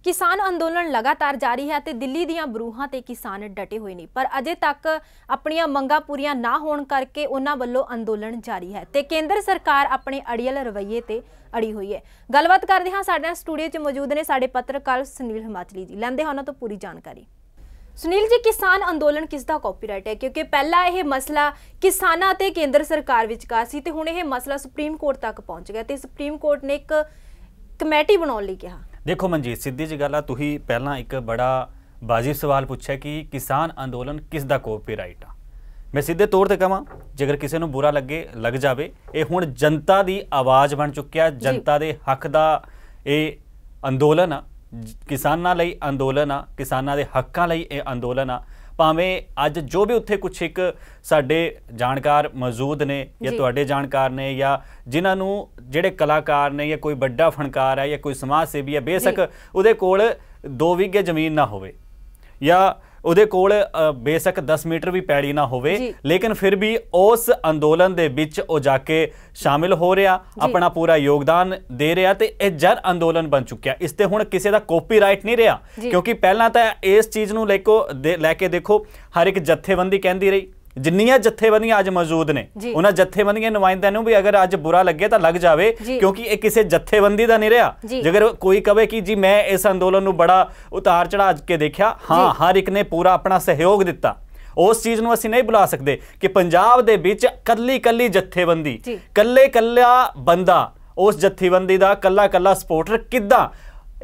किसान अंदोलन लगातार जारी है ते दिल्ली दीआं बरूहां ते किसान डटे हुए नहीं, पर अजे तक अपनियां मंगां पूरीआं ना होण करके उन्हां वल्लों अंदोलन जारी है ते केंद्र सरकार अपने अड़ियल रवैये ते अड़ी हुई है। गलबात करदे हां, साडे स्टूडियो च मौजूद ने साडे पत्रकार सुनील हिमाचली जी। लैंदे हां उन्हां तों पूरी जानकारी। सुनील जी, किसान अंदोलन किसदा कॉपीराइट है? क्योंकि पहला यह मसला किसानां ते केंद्र सरकार विचकार सी ते हुण यह मसला सुप्रीम कोर्ट तक पहुंच गया ते सुप्रीम कोर्ट ने एक कमेटी बनाने लई कहा। देखो मनजीत, सीधी जी गल आ, तुही पहला एक बड़ा वाजिब सवाल पूछा कि किसान अंदोलन किसदा कॉपीराइट आ। मैं सीधे तौर पर कहां, जेकर किसी को बुरा लग जाए, ये हुण जनता की आवाज़ बन चुकिया, जनता के हक का ये अंदोलन आ, किसानां लई अंदोलन आ, किसानां दे हक्कां लई ये अंदोलन आ। भावें अज जो भी उत्थे कुछ एक साडे जानकार मौजूद ने या तुहाडे जानकार ने या जिन्होंने जिहड़े कलाकार ने या कोई बड़ा फनकार है या कोई समाज सेवी है, बेशक उहदे कोल 2 बीघे जमीन ना होवे या उहदे कोल बेशक 10 मीटर भी पैड़ी ना होवे, लेकिन फिर भी उस अंदोलन दे विच ओ जाके शामिल हो रहा, अपना पूरा योगदान दे रहा ते ये जन अंदोलन बन चुकिया। इस ते हुण किसी का कॉपीराइट नहीं रहा, क्योंकि पहला तो इस चीज़ नूं लैके देखो हर एक जत्थेबंदी कहती रही, जिन्नियां जत्थेबंदियां अज मौजूद ने उन्हां जत्थेबंदियां नुमाइंदियां नूं भी अगर अज बुरा लगे तो लग जाए, क्योंकि ये किसी जत्थेबंदी का नहीं रहा। जेकर कोई कहे कि जी मैं इस अंदोलन नूं बड़ा उतार चढ़ा के देखा, हाँ हर एक ने पूरा अपना सहयोग दिता, उस चीज़ नूं असीं नहीं बुला सकते कि पंजाब दे विच कल्ली कल्ली जत्थेबंदी कल्ले कल्ला बंदा उस जत्थेबंदी का कल्ला कल्ला सपोर्टर किद्दां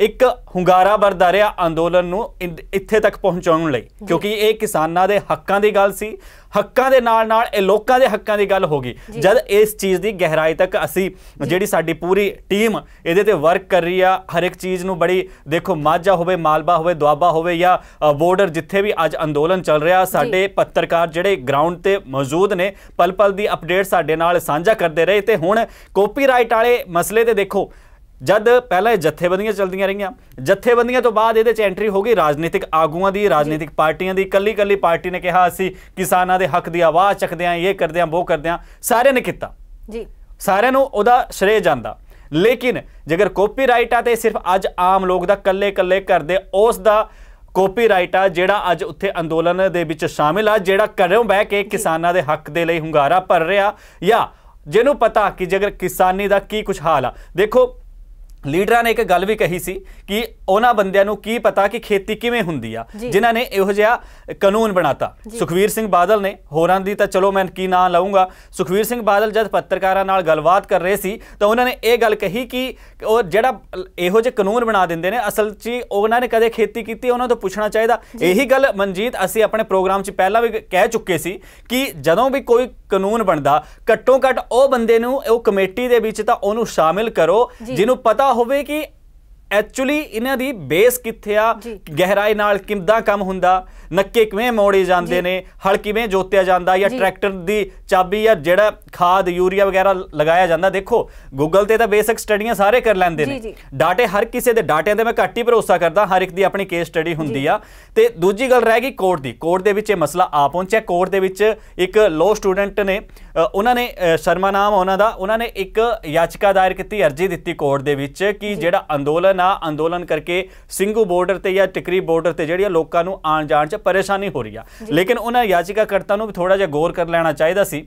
एक हुंगारा भरदा रहा अंदोलन नूं इत्थे तक पहुंचाउण लई, क्योंकि ये किसानां दे हक्कां दी गल सी, हक्कां दे नाल नाल ये लोकां दे हक्कां दी गल हो गई। जद इस चीज़ की गहराई तक असी जिहड़ी साडी पूरी टीम इहदे ते वर्क कर रही है, हर एक चीज़ नूं बड़ी देखो माझा होवे, मालवा होवे, दुआबा होवे या बॉर्डर जिथे भी अज अंदोलन चल रहा, साडे पत्रकार जिहड़े ग्राउंड ते मौजूद ने पल पल दी अपडेट साडे नाल सांझा करते रहे। ते हुण कॉपीराइट वाले मसले ते देखो, जद पहले जत्थेबंदियां चलदियां रहियां, जत्थेबंदियां तो बाद ये एंट्री हो गई राजनीतिक आगुआं दी, राजनीतिक पार्टियां दी। कल्ली कल्ली पार्टी ने कहा असी किसानां दे हक दी आवाज़ चकदे हां, ये करदे हां, वो करदे हां, सारे ने किता, सारे नूं ओहदा श्रेय जांदा। लेकिन जेकर कॉपीराइट आ ते सिर्फ अज आम लोग दा कल्ले कल्ले करदे उस दा कॉपीराइट आ, जेड़ा अज उत्थे अंदोलन दे विच शामिल आ, जेड़ा घरों बह के किसानां दे हक दे लई हुंगारा भर रहा, या जिन्हों पता कि जेकर किसानी दा की कुछ हाल आ। देखो लीडर ने एक गल भी कही सी कि उन्हां बंदियां नूं की पता कि खेती किवें हुंदी आ, जिन्हां ने इहो जिहा कानून बनाता। सुखवीर सिंह बादल ने, होरां दी तां चलो मैं की नां लाऊंगा, सुखवीर सिंह बादल जब पत्रकारां नाल गलबात कर रहे सी तो उन्होंने ये गल कही कि वो जिहड़ा इहो जिहे कानून बना दिंदे ने, असल च उन्हां ने कदे खेती कीती, उन्हां तों पुछना चाहिदा। यही गल मनजीत असीं अपने प्रोग्राम च पहलां भी कह चुके सी कि जदों भी कोई कानून बनदा घट्टों घट्ट वो बंदे नूं वो कमेटी दे विच तां उहनूं शामिल करो जिन्हों पता होवे कि एक्चुअली इन्हां दी बेस कित्थे आ, गहराई नाल किंदा काम हुंदा, नक्के किवें मोड़े जांदे ने, हल किवें जोतिया जांदा या ट्रैक्टर दी चाबी या जिहड़ा खाद यूरिया वगैरह लगाया जांदा। देखो गूगल ते तां बेसिक स्टडियां सारे कर लैंदे ने, डाटे हर किसी दे डाटियां ते मैं घट ही भरोसा करदा, हर एक दी अपनी केस स्टडी हुंदी आ। ते दूजी गल रह गई कोर्ट दी, कोर्ट दे विच ये मसला आ पहुंचिया। कोर्ट दे विच एक लॉ स्टूडेंट ने, उन्होंने शर्मा नाम उन्हां दा, उन्होंने एक याचिका दायर की, अर्जी दी कोर्ट दे विच कि जिहड़ा अंदोलन करके सिंघू बॉर्डर ते या टिकरी बॉर्डर ते जिहड़ियां लोकां नूं आण जाण च परेशानी हो रही है। लेकिन उन्हां याचिकाकर्ता नूं भी थोड़ा जिहा गौर कर लेना चाहिए सी।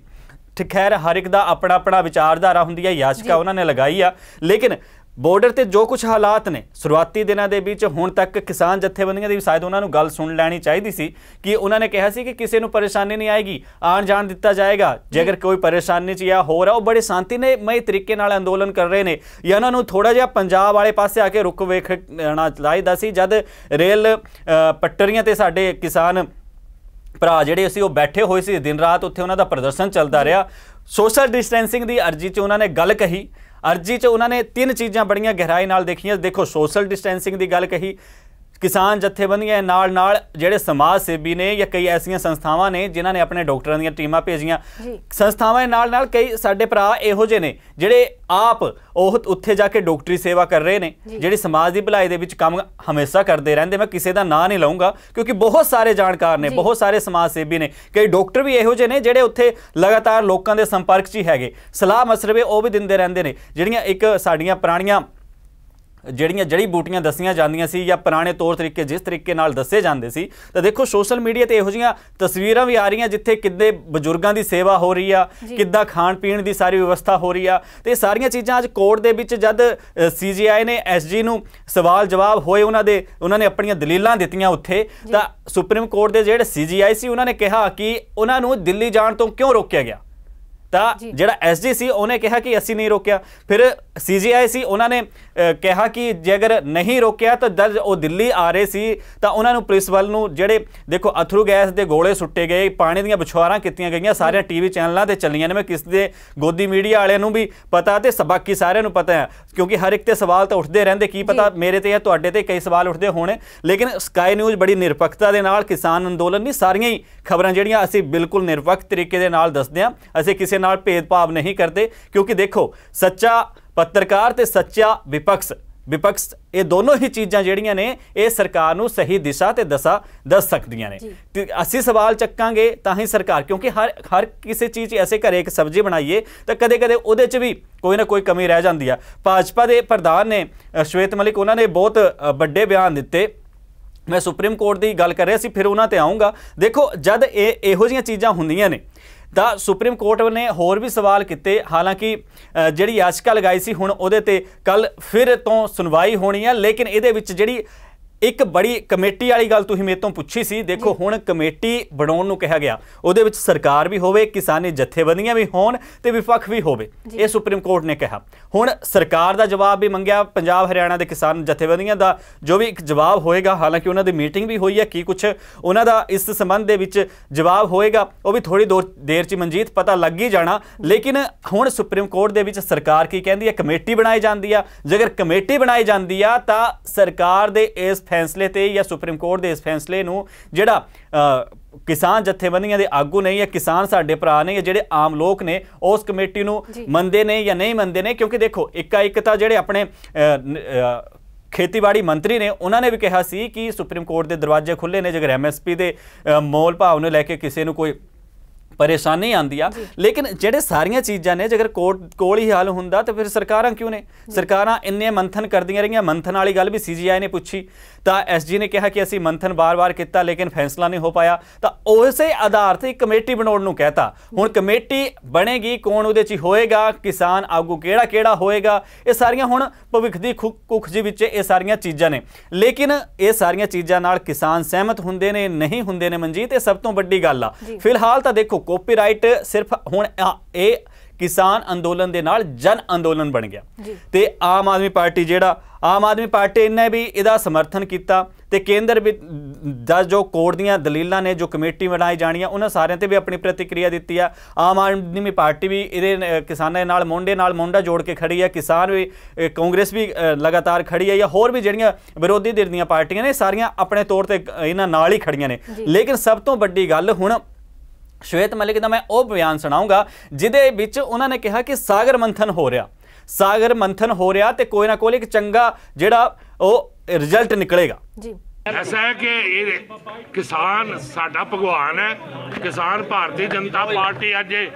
खैर हर एक दा अपना अपना विचारधारा हुंदी है, याचिका उन्होंने लगाई आ, लेकिन बॉर्डर ते जो कुछ हालात ने शुरुआती दिनों के बीच हुण तक किसान जत्थेबंदियां दी शायद उन्होंने गल सुन लैनी चाहिए सी कि उन्होंने कहा सी कि किसी को परेशानी नहीं आएगी, आन जान दिता जाएगा, जे अगर कोई परेशानी च या हो रहा वो बड़े शांतिमय तरीके नाल अंदोलन कर रहे हैं, या उन्होंने थोड़ा जिहा पंजाब वाले पासे आके रुक वेखना चाहिए सी। जद रेल पट्टरियां ते साडे किसान भरा जिहड़े सी वो बैठे हुए सी, दिन रात उत्थे उन्हां दा प्रदर्शन चलता रहा। सोशल डिस्टेंसिंग की अर्जी च उन्होंने गल कही, अर्जी च उन्होंने 3 चीज़ां बड़ियां गहराई नाल देखियां। देखो सोशल डिस्टेंसिंग की गल कही, किसान जत्थेबंदियां नाल नाल जिहड़े समाज सेवी ने या कई ऐसियां संस्थावां ने जिन्हां ने अपने डॉक्टरां दीयां टीमां भेजियां, संस्थावां नाल नाल कई साडे भरा इहो जे ने जिहड़े आप उत्थे जाके डॉक्टरी सेवा कर रहे ने, जिहड़ी समाज की भलाई दे विच काम हमेशा करते रहंदे। मैं किसी का नां नहीं लाऊंगा क्योंकि बहुत सारे जानकार ने, बहुत सारे समाज सेवी ने, कई डॉक्टर भी इहो जे ने जिहड़े उत्थे लगातार लोकां दे संपर्क च ही हैगे, सलाह मशवरे वो भी दिंदे रहंदे ने। जिहड़ियां एक साडीआं पुराणियां ਜਿਹੜੀਆਂ ਜੜੀ ਬੂਟੀਆਂ ਦਸੀਆਂ ਜਾਂਦੀਆਂ ਸੀ ਜਾਂ ਪੁਰਾਣੇ ਤੌਰ ਤਰੀਕੇ ਜਿਸ ਤਰੀਕੇ ਨਾਲ ਦੱਸੇ ਜਾਂਦੇ ਸੀ, ਤਾਂ ਦੇਖੋ ਸੋਸ਼ਲ ਮੀਡੀਆ ਤੇ ਇਹੋ ਜਿਹੀਆਂ ਤਸਵੀਰਾਂ ਵੀ ਆ ਰਹੀਆਂ ਜਿੱਥੇ ਕਿੱਦੇ ਬਜ਼ੁਰਗਾਂ ਦੀ ਸੇਵਾ ਹੋ ਰਹੀ ਆ, ਕਿੱਦਾਂ ਖਾਣ ਪੀਣ ਦੀ ਸਾਰੀ ਵਿਵਸਥਾ ਹੋ ਰਹੀ ਆ। ਤੇ ਸਾਰੀਆਂ ਚੀਜ਼ਾਂ ਅੱਜ ਕੋਰਟ ਦੇ ਵਿੱਚ ਜਦ CGI ਨੇ SG ਨੂੰ ਸਵਾਲ ਜਵਾਬ ਹੋਏ, ਉਹਨਾਂ ਨੇ ਆਪਣੀਆਂ ਦਲੀਲਾਂ ਦਿੱਤੀਆਂ ਉੱਥੇ, ਤਾਂ ਸੁਪਰੀਮ ਕੋਰਟ ਦੇ ਜਿਹੜੇ CGI ਸੀ ਉਹਨਾਂ ਨੇ ਕਿਹਾ ਕਿ ਉਹਨਾਂ ਨੂੰ ਦਿੱਲੀ ਜਾਣ ਤੋਂ ਕਿਉਂ ਰੋਕਿਆ ਗਿਆ। ਤਾਂ ਜਿਹੜਾ SG ਸੀ ਉਹਨੇ ਕਿਹਾ ਕਿ ਅਸੀਂ ਨਹੀਂ ਰੋਕਿਆ। ਫਿਰ CGI ਸੀ ਉਹਨਾਂ ਨੇ ਕਿਹਾ ਕਿ ਜੇ ਅਗਰ ਨਹੀਂ ਰੋਕਿਆ ਤਾਂ ਜਦ ਉਹ ਦਿੱਲੀ ਆ ਰਹੇ ਸੀ ਤਾਂ ਉਹਨਾਂ ਨੂੰ ਪੁਲਿਸ ਵੱਲ ਨੂੰ ਜਿਹੜੇ ਦੇਖੋ ਅਥਰੂ ਗੈਸ ਦੇ ਗੋਲੇ ਸੁੱਟੇ ਗਏ, ਪਾਣੀ ਦੀਆਂ ਬੁਛਾਰਾਂ ਕੀਤੀਆਂ ਗਈਆਂ, ਸਾਰਿਆਂ TV ਚੈਨਲਾਂ ਤੇ ਚੱਲੀਆਂ ਨੇ। ਮੈਂ ਕਿਸ ਦੇ ਗੋਦੀ ਮੀਡੀਆ ਵਾਲਿਆਂ ਨੂੰ ਵੀ ਪਤਾ ਤੇ ਬਾਕੀ ਸਾਰਿਆਂ ਨੂੰ ਪਤਾ ਹੈ, ਕਿਉਂਕਿ ਹਰ ਇੱਕ ਤੇ ਸਵਾਲ ਤਾਂ ਉੱਠਦੇ ਰਹਿੰਦੇ, ਕੀ ਪਤਾ ਮੇਰੇ ਤੇ ਜਾਂ ਤੁਹਾਡੇ ਤੇ ਕਈ ਸਵਾਲ ਉੱਠਦੇ ਹੋਣੇ। ਲੇਕਿਨ ਸਕਾਈ ਨਿਊਜ਼ ਬੜੀ ਨਿਰਪੱਖਤਾ ਦੇ ਨਾਲ ਕਿਸਾਨ ਅੰਦੋਲਨ ਦੀ ਸਾਰੀਆਂ ਹੀ ਖਬਰਾਂ ਜਿਹੜੀਆਂ ਅਸੀਂ ਬਿਲਕੁਲ ਨਿਰਪੱਖ ਤਰੀਕੇ ਦੇ ਨਾਲ ਦੱਸਦੇ ਹਾਂ। ਅਸੀਂ ਕਿਸੇ ਨਾਲ ਭੇਦਭਾਵ ਨਹੀਂ ਕਰਦੇ, ਕਿਉਂਕਿ ਦੇਖੋ ਸੱਚਾ ਪੱਤਰਕਾਰ ਤੇ ਸੱਚਾ ਵਿਪਕਸ਼ ਇਹ ਦੋਨੋਂ ਹੀ ਚੀਜ਼ਾਂ ਜਿਹੜੀਆਂ ਨੇ ਇਹ ਸਰਕਾਰ ਨੂੰ ਸਹੀ ਦਿਸ਼ਾ ਤੇ ਦਸ਼ਾ ਦੱਸ ਸਕਦੀਆਂ ਨੇ। ਤੇ ਅਸੀਂ ਸਵਾਲ ਚੱਕਾਂਗੇ ਤਾਂ ਹੀ ਸਰਕਾਰ, ਕਿਉਂਕਿ ਹਰ ਕਿਸੇ ਚੀਜ਼ ਐਸੇ ਘਰੇ ਇੱਕ ਸਬਜ਼ੀ ਬਣਾਈਏ ਤਾਂ ਕਦੇ ਕਦੇ ਉਹਦੇ 'ਚ ਵੀ ਕੋਈ ਨਾ ਕੋਈ ਕਮੀ ਰਹਿ ਜਾਂਦੀ ਆ। ਭਾਜਪਾ ਦੇ ਪ੍ਰਧਾਨ ਨੇ ਸ਼ਵੇਤ ਮਲਿਕ, ਉਹਨਾਂ ਨੇ ਬਹੁਤ ਵੱਡੇ ਬਿਆਨ ਦਿੱਤੇ। ਮੈਂ ਸੁਪਰੀਮ ਕੋਰਟ ਦੀ ਗੱਲ ਕਰ ਰਿਹਾ ਸੀ, ਫਿਰ ਉਹਨਾਂ ਤੇ ਆਉਂਗਾ। ਦੇਖੋ ਜਦ ਇਹੋ ਜਿਹੀਆਂ ਚੀਜ਼ਾਂ ਹੁੰਦੀਆਂ ਨੇ ਤਾਂ ਸੁਪਰੀਮ ਕੋਰਟ ਨੇ ਹੋਰ ਵੀ ਸਵਾਲ ਕੀਤੇ। ਹਾਲਾਂਕਿ ਜਿਹੜੀ ਯਾਚਕਾ ਲਗਾਈ ਸੀ ਹੁਣ ਉਹਦੇ ਤੇ ਕੱਲ ਫਿਰ ਤੋਂ ਸੁਣਵਾਈ ਹੋਣੀ ਹੈ, ਲੇਕਿਨ ਇਹਦੇ ਵਿੱਚ ਜਿਹੜੀ ਇੱਕ ਬੜੀ ਕਮੇਟੀ ਵਾਲੀ ਗੱਲ ਤੁਸੀਂ ਮੇਰੇ ਤੋਂ ਪੁੱਛੀ ਸੀ, ਦੇਖੋ ਹੁਣ ਕਮੇਟੀ ਬਣਾਉਣ ਨੂੰ ਕਿਹਾ ਗਿਆ, ਉਹਦੇ ਵਿੱਚ ਸਰਕਾਰ ਵੀ ਹੋਵੇ, ਕਿਸਾਨੀ ਜਥੇਬੰਦੀਆਂ ਵੀ ਹੋਣ ਤੇ ਵਿਪੱਖ ਵੀ ਹੋਵੇ, ਇਹ ਸੁਪਰੀਮ ਕੋਰਟ ਨੇ ਕਿਹਾ। ਹੁਣ ਸਰਕਾਰ ਦਾ ਜਵਾਬ ਵੀ ਮੰਗਿਆ, ਪੰਜਾਬ ਹਰਿਆਣਾ ਦੇ ਕਿਸਾਨ ਜਥੇਬੰਦੀਆਂ ਦਾ ਜੋ ਵੀ ਇੱਕ ਜਵਾਬ ਹੋਏਗਾ, ਹਾਲਾਂਕਿ ਉਹਨਾਂ ਦੀ ਮੀਟਿੰਗ ਵੀ ਹੋਈ ਹੈ, ਕੀ ਕੁਛ ਉਹਨਾਂ ਦਾ ਇਸ ਸੰਬੰਧ ਦੇ ਵਿੱਚ ਜਵਾਬ ਹੋਏਗਾ ਉਹ ਵੀ ਥੋੜੀ ਦੇਰ 'ਚ ਮਨਜੀਤ ਪਤਾ ਲੱਗ ਹੀ ਜਾਣਾ। ਲੇਕਿਨ ਹੁਣ ਸੁਪਰੀਮ ਕੋਰਟ ਦੇ ਵਿੱਚ ਸਰਕਾਰ ਕੀ ਕਹਿੰਦੀ ਹੈ, ਕਮੇਟੀ ਬਣਾਈ ਜਾਂਦੀ ਆ। ਜੇਕਰ ਕਮੇਟੀ ਬਣਾਈ ਜਾਂਦੀ ਆ ਤਾਂ ਸਰਕਾਰ ਦੇ ਇਸ ਫੈਸਲੇ ਤੇ ਜਾਂ ਸੁਪਰੀਮ ਕੋਰਟ ਦੇ ਇਸ ਫੈਸਲੇ ਨੂੰ ਜਿਹੜਾ ਕਿਸਾਨ ਜਥੇਬੰਦੀਆਂ ਦੇ ਆਗੂ ਨੇ ਜਾਂ ਕਿਸਾਨ ਸਾਡੇ ਭਰਾ ਨੇ ਜਾਂ ਜਿਹੜੇ ਆਮ ਲੋਕ ਨੇ ਉਸ ਕਮੇਟੀ ਨੂੰ ਮੰਨਦੇ ਨੇ ਜਾਂ ਨਹੀਂ ਮੰਨਦੇ ਨੇ। ਕਿਉਂਕਿ ਦੇਖੋ ਇੱਕ ਤਾਂ ਜਿਹੜੇ ਆਪਣੇ ਖੇਤੀਬਾੜੀ ਮੰਤਰੀ ਨੇ ਉਹਨਾਂ ਨੇ ਵੀ ਕਿਹਾ ਸੀ ਕਿ ਸੁਪਰੀਮ ਕੋਰਟ ਦੇ ਦਰਵਾਜ਼ੇ ਖੁੱਲੇ ਨੇ ਜੇਕਰ MSP ਦੇ ਮੋਲ ਭਾਵ ਨੂੰ ਲੈ ਕੇ ਕਿਸੇ ਨੂੰ ਕੋਈ ਪਰੇਸ਼ਾਨੀ ਆਉਂਦੀ ਆ। ਲੇਕਿਨ ਜਿਹੜੇ ਸਾਰੀਆਂ ਚੀਜ਼ਾਂ ਨੇ ਜੇਕਰ ਕੋਰਟ ਕੋਲ ਹੀ ਹੱਲ ਹੁੰਦਾ ਤਾਂ ਫਿਰ ਸਰਕਾਰਾਂ ਕਿਉਂ ਨੇ? ਸਰਕਾਰਾਂ ਇੰਨੇ ਮੰਥਨ ਕਰਦੀਆਂ ਰਹੀਆਂ। ਮੰਥਨ ਵਾਲੀ ਗੱਲ ਵੀ CGI ਨੇ ਪੁੱਛੀ ਤਾਂ SG ਨੇ ਕਿਹਾ ਕਿ ਅਸੀਂ ਮੰਥਨ ਬਾਰ-ਬਾਰ ਕੀਤਾ ਲੇਕਿਨ ਫੈਸਲਾ ਨਹੀਂ ਹੋ ਪਾਇਆ, ਤਾਂ ਉਸੇ ਆਧਾਰ ਤੇ ਕਮੇਟੀ ਬਣਾਉਣ ਨੂੰ ਕਹਿਤਾ। ਹੁਣ ਕਮੇਟੀ ਬਣੇਗੀ, ਕੌਣ ਉਹਦੇ 'ਚ ਹੋਏਗਾ, ਕਿਸਾਨ ਆਗੂ ਕਿਹੜਾ ਹੋਏਗਾ, ਇਹ ਸਾਰੀਆਂ ਹੁਣ ਭਵਿੱਖ ਦੀ ਕੁੱਖ ਜੀ ਵਿੱਚ ਇਹ ਸਾਰੀਆਂ ਚੀਜ਼ਾਂ ਨੇ। ਲੇਕਿਨ ਇਹ ਸਾਰੀਆਂ ਚੀਜ਼ਾਂ ਨਾਲ ਕਿਸਾਨ ਸਹਿਮਤ ਹੁੰਦੇ ਨੇ ਨਹੀਂ ਹੁੰਦੇ ਨੇ ਮਨਜੀਤ, ਇਹ ਸਭ ਤੋਂ ਵੱਡੀ ਗੱਲ ਆ। ਫਿਲਹਾਲ ਤਾਂ ਦੇਖੋ ਕਾਪੀਰਾਈਟ ਸਿਰਫ ਹੁਣ ਇਹ ਕਿਸਾਨ ਅੰਦੋਲਨ ਦੇ ਨਾਲ ਜਨ ਅੰਦੋਲਨ ਬਣ ਗਿਆ ਤੇ ਆਮ ਆਦਮੀ ਪਾਰਟੀ ਨੇ ਵੀ ਇਹਦਾ ਸਮਰਥਨ ਕੀਤਾ ਤੇ ਕੇਂਦਰ ਵੀ ਦਾ ਜੋ ਕੋਰਟ ਦੀਆਂ ਦਲੀਲਾਂ ਨੇ, ਜੋ ਕਮੇਟੀ ਬਣਾਈ ਜਾਣੀਆਂ, ਉਹਨਾਂ ਸਾਰਿਆਂ ਤੇ ਵੀ ਆਪਣੀ ਪ੍ਰਤੀਕਿਰਿਆ ਦਿੱਤੀ ਆ। ਆਮ ਆਦਮੀ ਪਾਰਟੀ ਵੀ ਇਹਦੇ ਕਿਸਾਨਾਂ ਨਾਲ ਮੋਢਾ ਜੋੜ ਕੇ ਖੜੀ ਹੈ, ਕਿਸਾਨ ਵੀ, ਕਾਂਗਰਸ ਵੀ ਲਗਾਤਾਰ ਖੜੀ ਹੈ, ਜਾਂ ਹੋਰ ਵੀ ਜਿਹੜੀਆਂ ਵਿਰੋਧੀ ਧਿਰ ਦੀਆਂ ਪਾਰਟੀਆਂ ਨੇ ਸਾਰੀਆਂ ਆਪਣੇ ਤੌਰ ਤੇ ਇਹਨਾਂ ਨਾਲ ਹੀ ਖੜੀਆਂ ਨੇ। ਲੇਕਿਨ ਸਭ ਤੋਂ ਵੱਡੀ ਗੱਲ ਹੁਣ ਸ਼ਵੇਤ ਮਲਿਕ ਦਾ ਮੈਂ ਉਹ ਬਿਆਨ ਸੁਣਾਉਂਗਾ ਜਿਹਦੇ ਵਿੱਚ ਉਹਨਾਂ ਨੇ ਕਿਹਾ ਕਿ ਸਾਗਰ ਮੰਥਨ ਹੋ ਰਿਹਾ ਤੇ ਕੋਈ ਨਾ ਕੋਈ ਇੱਕ ਚੰਗਾ ਜਿਹੜਾ ਉਹ ਰਿਜ਼ਲਟ ਨਿਕਲੇਗਾ। ऐसा है कि ये किसान साडा भगवान है। किसान भारतीय जनता पार्टी अज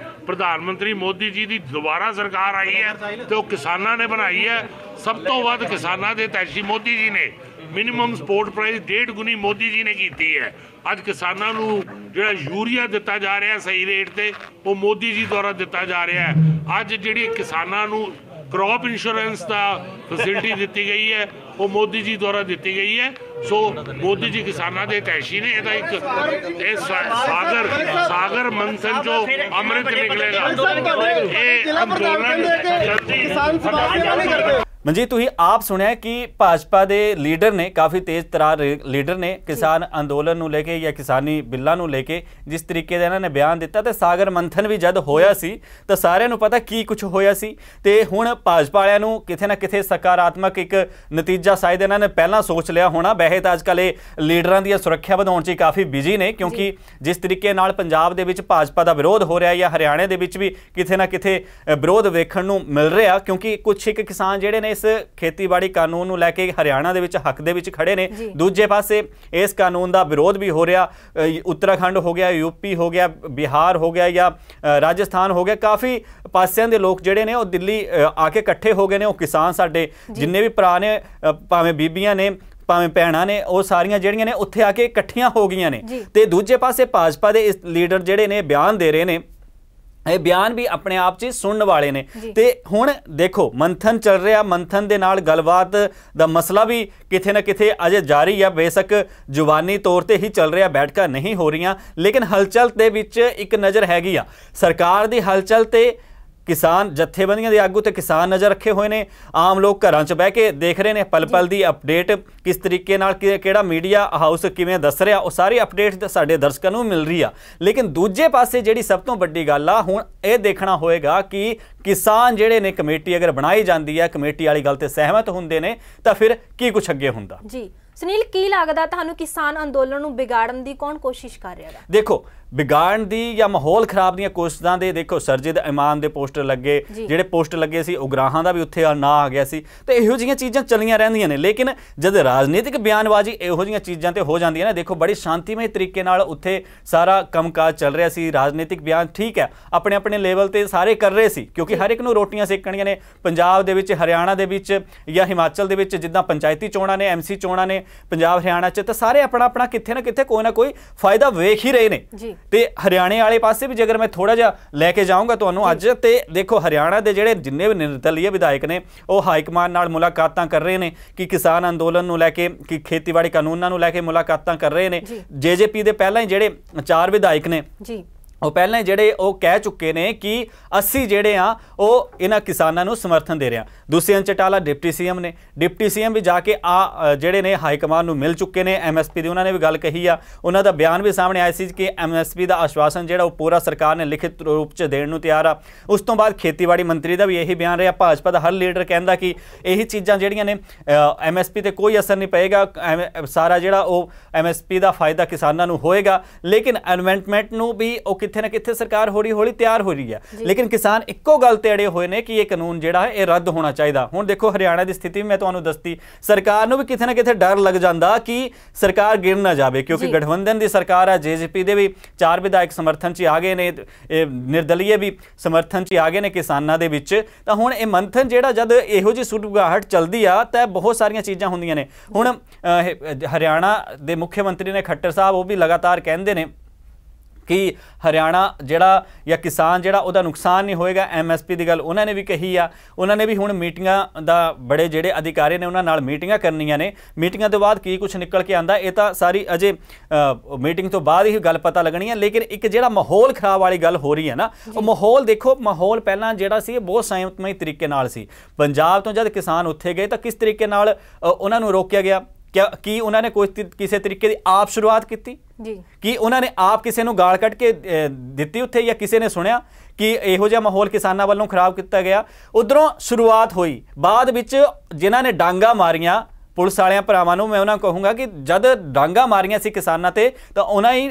प्रधानमंत्री मोदी जी की दोबारा सरकार आई है तो किसानां ने बनाई है। सब तो वध किसानां दे तैशी मोदी जी ने मिनिमम सपोर्ट प्राइस 1.5 गुनी मोदी जी ने की है। अज किसानां नूं जिहड़ा यूरिया दिता जा रहा है सही रेट ते वो मोदी जी द्वारा दिता जा रहा है। अज जिहड़ी किसानां नूं क्रॉप इंश्योरेंस का फैसिलिटी दी गई है वो मोदी जी द्वारा दी गई है। सो मोदी जी किसानों के तैशी ने सागर मंथन जो अमृत निकलेगा ये आंदोलन। ਮਨਜੀਤ ਤੁਸੀਂ ਆਪ ਸੁਣਿਆ ਕਿ ਭਾਜਪਾ ਦੇ ਲੀਡਰ ਨੇ, ਕਾਫੀ ਤੇਜ਼ ਤਰਾਰ ਲੀਡਰ ਨੇ, ਕਿਸਾਨ ਅੰਦੋਲਨ ਨੂੰ ਲੈ ਕੇ ਜਾਂ ਕਿਸਾਨੀ ਬਿੱਲਾਂ ਨੂੰ ਲੈ ਕੇ ਜਿਸ ਤਰੀਕੇ ਦਾ ਇਹਨਾਂ ਨੇ ਬਿਆਨ ਦਿੱਤਾ। ਤੇ ਸਾਗਰ ਮੰਥਨ ਵੀ ਜਦ ਹੋਇਆ ਸੀ ਤਾਂ ਸਾਰਿਆਂ ਨੂੰ ਪਤਾ ਕੀ ਕੁਝ ਹੋਇਆ ਸੀ। ਤੇ ਹੁਣ ਭਾਜਪਾ ਵਾਲਿਆਂ ਨੂੰ ਕਿਤੇ ਨਾ ਕਿਤੇ ਸਕਾਰਾਤਮਕ ਇੱਕ ਨਤੀਜਾ ਸ਼ਾਇਦ ਇਹਨਾਂ ਨੇ ਪਹਿਲਾਂ ਸੋਚ ਲਿਆ ਹੋਣਾ। ਵੈਸੇ ਤਾਂ ਅੱਜ ਕੱਲ੍ਹ ਇਹ ਲੀਡਰਾਂ ਦੀ ਸੁਰੱਖਿਆ ਵਧਾਉਣ 'ਚ ਕਾਫੀ ਬਿਜੀ ਨੇ, ਕਿਉਂਕਿ ਜਿਸ ਤਰੀਕੇ ਨਾਲ ਪੰਜਾਬ ਦੇ ਵਿੱਚ ਭਾਜਪਾ ਦਾ ਵਿਰੋਧ ਹੋ ਰਿਹਾ ਜਾਂ ਹਰਿਆਣੇ ਦੇ ਵਿੱਚ ਵੀ ਕਿਤੇ ਨਾ ਕਿਤੇ ਵਿਰੋਧ ਵੇਖਣ ਨੂੰ ਮਿਲ ਰਿਹਾ, ਕਿਉਂਕਿ ਕੁਛ ਇੱਕ ਕਿਸਾਨ ਜਿਹੜੇ ਨੇ इस खेतीबाड़ी कानून ਨੂੰ ਲੈ ਕੇ ਹਰਿਆਣਾ ਦੇ ਵਿੱਚ ਹੱਕ ਦੇ ਵਿੱਚ ਖੜੇ ਨੇ, ਦੂਜੇ ਪਾਸੇ ਇਸ ਕਾਨੂੰਨ ਦਾ ਵਿਰੋਧ ਵੀ ਹੋ ਰਿਹਾ। ਉੱਤਰਾਖੰਡ ਹੋ ਗਿਆ, यूपी हो गया, बिहार हो गया या राजस्थान हो गया, काफ़ी पासियां ਦੇ ਲੋਕ ਜਿਹੜੇ ਨੇ ਉਹ ਦਿੱਲੀ ਆ ਕੇ ਇਕੱਠੇ ਹੋ ਗਏ ਨੇ। ਉਹ ਕਿਸਾਨ ਸਾਡੇ ਜਿੰਨੇ ਵੀ ਭਰਾ ਨੇ, ਭਾਵੇਂ ਬੀਬੀਆਂ ਨੇ ਭਾਵੇਂ ਭੈਣਾਂ ਨੇ, ਉਹ ਸਾਰੀਆਂ ਜਿਹੜੀਆਂ ਨੇ ਉੱਥੇ ਆ ਕੇ ਇਕੱਠੀਆਂ ਹੋ ਗਈਆਂ ਨੇ। ਤੇ ਦੂਜੇ ਪਾਸੇ ਭਾਜਪਾ ਦੇ ਇਸ ਲੀਡਰ ਜਿਹੜੇ ਨੇ ਬਿਆਨ ਦੇ ਰਹੇ ਨੇ, ਇਹ ਬਿਆਨ ਵੀ ਆਪਣੇ ਆਪ 'ਚ ਸੁਣਨ ਵਾਲੇ ਨੇ। ਤੇ ਹੁਣ ਦੇਖੋ ਮੰਥਨ ਚੱਲ ਰਿਹਾ, ਮੰਥਨ ਦੇ ਨਾਲ ਗੱਲਬਾਤ ਦਾ ਮਸਲਾ ਵੀ ਕਿਤੇ ਨਾ ਕਿਤੇ ਅਜੇ ਜਾਰੀ ਆ। ਬੇਸ਼ੱਕ ਜ਼ੁਬਾਨੀ ਤੌਰ ਤੇ ਹੀ ਚੱਲ ਰਿਹਾ, ਬੈਠਕਾਂ ਨਹੀਂ ਹੋ ਰਹੀਆਂ, ਲੇਕਿਨ ਹਲਚਲ ਦੇ ਵਿੱਚ ਇੱਕ ਨਜ਼ਰ ਹੈਗੀ ਆ। ਸਰਕਾਰ ਦੀ ਹਲਚਲ ਤੇ किसान जत्थेबंदियां दे आगू ते किसान नज़र रखे हुए ने। आम लोग घरां च बह के देख रहे हैं पल पल की अपडेट, किस तरीके नाल किहड़ा मीडिया हाउस किवें दस रहा, वो सारी अपडेट साडे दर्शकों नूं मिल रही आ। लेकिन दूजे पासे जिहड़ी सब तो वड्डी गल आ, हुण ये देखना होएगा कि किसान जिहड़े ने कमेटी अगर बनाई जाती है, कमेटी वाली गल ते सहमत हुंदे ने, तां फिर की कुछ अगे हुंदा। जी सुनील, की लगदा तुहानूं किसान अंदोलन नूं बिगाड़न दी कौन कोशिश कर रहा है? देखो ਵਿਗਾੜਨ ਦੀ ਜਾਂ ਮਾਹੌਲ ਖਰਾਬ ਦੀਆਂ ਕੋਸ਼ਿਸ਼ਾਂ ਦੇ ਦੇਖੋ ਸਰਜਿਦ ਇਮਾਨ ਦੇ ਪੋਸਟਰ ਲੱਗੇ, ਜਿਹੜੇ ਪੋਸਟਰ ਲੱਗੇ ਸੀ ਉਗਰਾਹਾਂ ਦਾ ਵੀ ਉੱਥੇ ਨਾਂ ਆ ਗਿਆ ਸੀ। ਤੇ ਇਹੋ ਜਿਹੀਆਂ ਚੀਜ਼ਾਂ ਚੱਲੀਆਂ ਰਹਿੰਦੀਆਂ ਨੇ। ਲੇਕਿਨ ਜਦ ਰਾਜਨੀਤਿਕ ਬਿਆਨਬਾਜ਼ੀ ਇਹੋ ਜਿਹੀਆਂ ਚੀਜ਼ਾਂ ਤੇ ਹੋ ਜਾਂਦੀਆਂ ਨੇ, ਦੇਖੋ ਬੜੀ ਸ਼ਾਂਤੀਮਈ ਤਰੀਕੇ ਨਾਲ ਉੱਥੇ ਸਾਰਾ ਕੰਮਕਾਜ ਚੱਲ ਰਿਹਾ ਸੀ। ਰਾਜਨੀਤਿਕ ਬਿਆਨ ਠੀਕ ਹੈ, ਆਪਣੇ ਆਪਣੇ ਲੈਵਲ ਤੇ ਸਾਰੇ ਕਰ ਰਹੇ ਸੀ, ਕਿਉਂਕਿ ਹਰ ਇੱਕ ਨੂੰ ਰੋਟੀਆਂ ਸੇਕਣੀਆਂ ਨੇ। ਪੰਜਾਬ ਦੇ ਵਿੱਚ, ਹਰਿਆਣਾ ਦੇ ਵਿੱਚ ਜਾਂ ਹਿਮਾਚਲ ਦੇ ਵਿੱਚ ਜਿੱਦਾਂ ਪੰਚਾਇਤੀ ਚੋਣਾਂ ਨੇ, MC ਚੋਣਾਂ ਨੇ ਪੰਜਾਬ ਹਰਿਆਣਾ 'ਚ, ਤਾਂ ਸਾਰੇ ਆਪਣਾ ਆਪਣਾ ਕਿੱਥੇ ਨਾ ਕਿੱਥੇ ਕੋਈ ਨਾ ਕੋਈ ਫਾਇਦਾ ਵੇਖ ਹੀ ਰਹੇ ਨੇ। ਤੇ ਹਰਿਆਣੇ ਵਾਲੇ ਪਾਸੇ ਵੀ ਜੇਕਰ ਮੈਂ ਥੋੜਾ ਜਿਹਾ ਲੈ ਕੇ ਜਾਊਂਗਾ ਤੁਹਾਨੂੰ ਅੱਜ, ਤੇ ਦੇਖੋ ਹਰਿਆਣਾ ਦੇ ਜਿਹੜੇ ਜਿੰਨੇ ਵੀ ਨਿਰਦਲੀय ਵਿਧਾਇਕ ਨੇ ਉਹ ਹਾਈਕਮਾਨ ਨਾਲ ਮੁਲਾਕਾਤਾਂ ਕਰ ਰਹੇ ਨੇ ਕਿ ਕਿਸਾਨ ਅੰਦੋਲਨ ਨੂੰ ਲੈ ਕੇ, ਕਿ ਖੇਤੀਬਾੜੀ ਕਾਨੂੰਨਾਂ ਨੂੰ ਲੈ ਕੇ ਮੁਲਾਕਾਤਾਂ ਕਰ ਰਹੇ ਨੇ। JJP ਦੇ ਪਹਿਲਾਂ ਹੀ ਜਿਹੜੇ 4 ਵਿਧਾਇਕ ਨੇ ਉਹ ਪਹਿਲਾਂ ਹੀ ਜਿਹੜੇ ਉਹ ਕਹਿ ਚੁੱਕੇ ਨੇ ਕਿ ਅਸੀਂ ਜਿਹੜੇ ਆ ਉਹ ਇਹਨਾਂ ਕਿਸਾਨਾਂ ਨੂੰ ਸਮਰਥਨ ਦੇ ਰਹੇ ਹਾਂ। ਦੁਸ਼ਯੰਤ ਚੌਟਾਲਾ ਡਿਪਟੀ CM ਨੇ, ਡਿਪਟੀ CM ਵੀ ਜਾ ਕੇ ਜਿਹੜੇ ਨੇ ਹਾਈਕਮਾਨ ਨੂੰ ਮਿਲ ਚੁੱਕੇ ਨੇ। MSP ਦੀ ਉਹਨਾਂ ਨੇ ਵੀ ਗੱਲ ਕਹੀ ਆ, ਉਹਨਾਂ ਦਾ ਬਿਆਨ ਵੀ ਸਾਹਮਣੇ ਆਇਆ ਸੀ ਕਿ MSP ਦਾ ਆਸ਼ਵਾਸਨ ਜਿਹੜਾ ਉਹ ਪੂਰਾ ਸਰਕਾਰ ਨੇ ਲਿਖਿਤ ਰੂਪ 'ਚ ਦੇਣ ਨੂੰ ਤਿਆਰ ਆ। ਉਸ ਤੋਂ ਬਾਅਦ ਖੇਤੀਬਾੜੀ ਮੰਤਰੀ ਦਾ ਵੀ ਇਹੀ ਬਿਆਨ ਰਿਹਾ। ਭਾਜਪਾ ਦਾ ਹਰ ਲੀਡਰ ਕਹਿੰਦਾ ਕਿ ਇਹੀ ਚੀਜ਼ਾਂ ਜਿਹੜੀਆਂ ਨੇ MSP ਤੇ ਕੋਈ ਅਸਰ ਨਹੀਂ ਪਏਗਾ, ਸਾਰਾ ਜਿਹੜਾ ਉਹ MSP ਦਾ ਫਾਇਦਾ ਕਿਸਾਨਾਂ ਨੂੰ ਹੋਏਗਾ। ਲੇਕਿਨ ਐਨਵੈਂਟਮੈਂਟ ਨੂੰ ਵੀ ਉਹ ਕਿੱਥੇ ਨਾ ਕਿੱਥੇ ਸਰਕਾਰ ਹੌਲੀ ਹੌਲੀ ਤਿਆਰ ਹੋ ਰਹੀ ਹੈ। ਲੇਕਿਨ ਕਿਸਾਨ ਇੱਕੋ ਗੱਲ ਤੇ ਅੜੇ ਹੋਏ ਨੇ ਕਿ ਇਹ ਕਾਨੂੰਨ ਜਿਹੜਾ ਹੈ ਇਹ ਰੱਦ ਹੋਣਾ ਚਾਹੀਦਾ। ਹੁਣ ਦੇਖੋ ਹਰਿਆਣਾ ਦੀ ਸਥਿਤੀ ਮੈਂ ਤੁਹਾਨੂੰ ਦੱਸਤੀ, ਸਰਕਾਰ ਨੂੰ ਵੀ ਕਿਤੇ ਨਾ ਕਿਤੇ ਡਰ ਲੱਗ ਜਾਂਦਾ ਕਿ ਸਰਕਾਰ ਗਿਰ ਨਾ ਜਾਵੇ, ਕਿਉਂਕਿ ਗਠਬੰਧਨ ਦੀ ਸਰਕਾਰ ਹੈ। JJP ਦੇ ਵੀ 4 ਵਿਧਾਇਕ ਸਮਰਥਨ 'ਚ ਆ ਗਏ ਨੇ, ਨਿਰਦਲੀय ਵੀ ਸਮਰਥਨ 'ਚ ਆ ਗਏ ਨੇ ਕਿਸਾਨਾਂ ਦੇ ਵਿੱਚ। ਤਾਂ ਹੁਣ ਇਹ ਮੰਥਨ ਜਿਹੜਾ ਜਦ ਇਹੋ ਜਿਹੀ ਸੁਟਗਾਹਟ ਚੱਲਦੀ ਆ ਤਾਂ ਬਹੁਤ ਸਾਰੀਆਂ ਚੀਜ਼ਾਂ ਹੁੰਦੀਆਂ ਨੇ। ਹੁਣ ਹਰਿਆਣਾ ਦੇ ਮੁੱਖ ਮੰਤਰੀ ਨੇ ਖੱਟਰ ਸਾਹਿਬ ਉਹ ਵੀ ਲਗਾਤਾਰ ਕਹਿੰਦੇ ਨੇ कि हरियाणा ਜਿਹੜਾ ਜਾਂ किसान ਜਿਹੜਾ ਉਹਦਾ ਨੁਕਸਾਨ नहीं होएगा। MSP ਦੀ ਗੱਲ ਉਹਨਾਂ ਨੇ ਵੀ ਕਹੀ ਆ। ਉਹਨਾਂ ਨੇ ਵੀ ਹੁਣ ਮੀਟਿੰਗਾਂ ਦਾ ਬੜੇ ਜਿਹੜੇ ਅਧਿਕਾਰੀ ਨੇ ਉਹਨਾਂ ਨਾਲ ਮੀਟਿੰਗਾਂ ਕਰਨੀਆਂ ਨੇ। ਮੀਟਿੰਗਾਂ ਤੋਂ ਬਾਅਦ ਕੀ ਕੁਝ ਨਿਕਲ ਕੇ ਆਂਦਾ ਇਹ ਤਾਂ ਸਾਰੀ ਅਜੇ ਮੀਟਿੰਗ ਤੋਂ ਬਾਅਦ ਹੀ ਗੱਲ ਪਤਾ ਲੱਗਣੀ ਹੈ। ਲੇਕਿਨ ਇੱਕ ਜਿਹੜਾ ਮਾਹੌਲ ਖਰਾਬ ਵਾਲੀ ਗੱਲ ਹੋ ਰਹੀ ਹੈ ਨਾ, ਉਹ ਮਾਹੌਲ ਦੇਖੋ, ਮਾਹੌਲ ਪਹਿਲਾਂ ਜਿਹੜਾ ਸੀ ਬਹੁਤ ਸੰਯਮਤਮਈ ਤਰੀਕੇ ਨਾਲ ਸੀ। ਪੰਜਾਬ ਤੋਂ ਜਦ ਕਿਸਾਨ ਉੱਥੇ ਗਏ ਤਾਂ ਕਿਸ ਤਰੀਕੇ ਨਾਲ ਉਹਨਾਂ ਨੂੰ ਰੋਕਿਆ ਗਿਆ? ਕੀ ਉਹਨਾਂ ਨੇ ਕੋਈ ਕਿਸੇ ਤਰੀਕੇ ਦੀ ਆਪ ਸ਼ੁਰੂਆਤ ਕੀਤੀ ਜੀ? ਕੀ ਉਹਨਾਂ ਨੇ ਆਪ ਕਿਸੇ ਨੂੰ ਗਾਲ ਕੱਢ ਕੇ ਦਿੱਤੀ ਉੱਥੇ, ਜਾਂ ਕਿਸੇ ਨੇ ਸੁਣਿਆ ਕਿ ਇਹੋ ਜਿਹਾ ਮਾਹੌਲ ਕਿਸਾਨਾਂ ਵੱਲੋਂ ਖਰਾਬ ਕੀਤਾ ਗਿਆ? ਉਧਰੋਂ ਸ਼ੁਰੂਆਤ ਹੋਈ, ਬਾਅਦ ਵਿੱਚ ਜਿਨ੍ਹਾਂ ਨੇ ਡਾਂਗਾ ਮਾਰੀਆਂ ਪੁਲਿਸ ਵਾਲਿਆਂ ਭਰਾਵਾਂ ਨੂੰ, ਮੈਂ ਉਹਨਾਂ ਕਹੂੰਗਾ ਕਿ ਜਦ ਡਾਂਗਾ ਮਾਰੀਆਂ ਸੀ ਕਿਸਾਨਾਂ ਤੇ ਤਾਂ ਉਹਨਾਂ ਹੀ